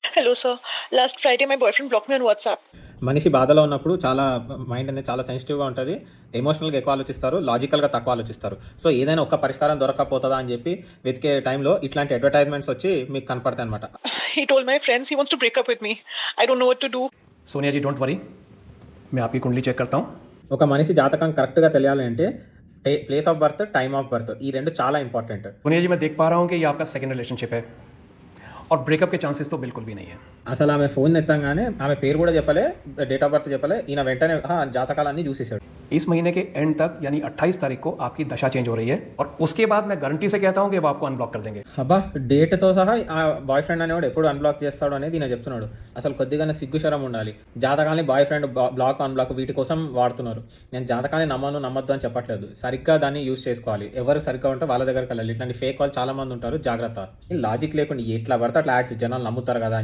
Hello, sir. Last Friday, my boyfriend blocked me on WhatsApp. మనిషి బాధలో ఉన్నప్పుడు చాలా మైండ్ అనేది చాలా సెన్సిటివ్‌గా ఉంటది. ఎమోషనల్‌గా ఎక్కువ ఆలోచిస్తారు. లాజికల్‌గా తక్కువ ఆలోచిస్తారు. సో, ఏదైనా ఒక్క పరిష్కారం దొరక్కపోతదా అని చెప్పి వెతికే టైంలో ఇట్లాంటి అడ్వర్టైజ్‌మెంట్స్ వచ్చి మీకు కనపడతాయన్నమాట. He told my friends he wants to break up with me. I don't know what to do. Sonia ji don't worry, मैं आपकी कुंडली चेक करता हूँ. ఒక మనిషి జాతకం కరెక్ట్‌గా తెలియాలి అంటే place of birth, time of birth ఈ 2 చాలా ఇంపార్టెంట్. सोनिया जी मैं देख पा रहा हूँ कि ये आपका सेकंड रिलेशनशिप है और ब्रेकअप के चांसेस तो बिल्कुल भी नहीं है. అసలు ఆమె ఫోన్ ఎత్తంగానే ఆమె పేరు కూడా చెప్పలే, డేట్ ఆఫ్ బర్త్ చెప్పలే. ఈయన వెంటనే జాతకాలన్నీ చూసేసాడు. इस महीने के एंड तक यानी 28 तारीख को आपकी दशा चेंज हो रही है और उसके बाद मैं गारंटी से कहता हूँ कि वो आपको अनब्लॉक कर देंगे. అబ్బా, డేట్‌తో సహా ఆ బాయ్ ఫ్రెండ్ అనేవాడు ఎప్పుడు అన్‌బ్లాక్ చేస్తాడు అనేది ఈయన చెప్తున్నాడు. అసలు కొద్దిగానే సిగ్గు శరం ఉండాలి. జాతకాల్ని బాయ్ ఫ్రెండ్ బ్లాక్, అన్‌బ్లాక్ వీటి కోసం వాడుతున్నారు. నేను జాతకాన్ని నమ్మొద్దు అని చెప్పట్లేదు. సరిగ్గా దాన్ని యూజ్ చేసుకోవాలి. ఎవరు సరిగ్గా ఉంటే వాళ్ళ దగ్గరికి వెళ్ళాలి. ఇట్లాంటి ఫేక్ వాళ్ళు చాలా మంది ఉంటారు. జాగ్రత్త. లాజిక్ లేకుండా ఎట్లా పడితే అట్లా యాడ్ జనాలు నమ్ముతారు కదా అని